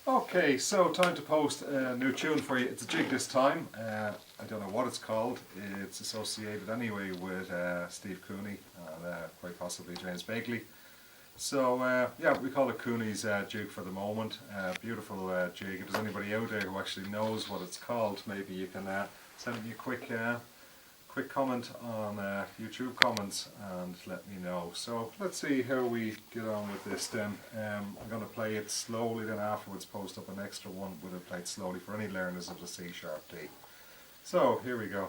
Okay, so time to post a new tune for you. It's a jig this time. I don't know what it's called. It's associated anyway with Steve Cooney and quite possibly James Bagley. So yeah, we call it Cooney's jig for the moment. Beautiful jig. If there's anybody out there who actually knows what it's called, maybe you can send me a quick comment on YouTube comments and let me know. So let's see how we get on with this then. I'm going to play it slowly, then afterwards post up an extra one with it played slowly for any learners of the C sharp D. So here we go.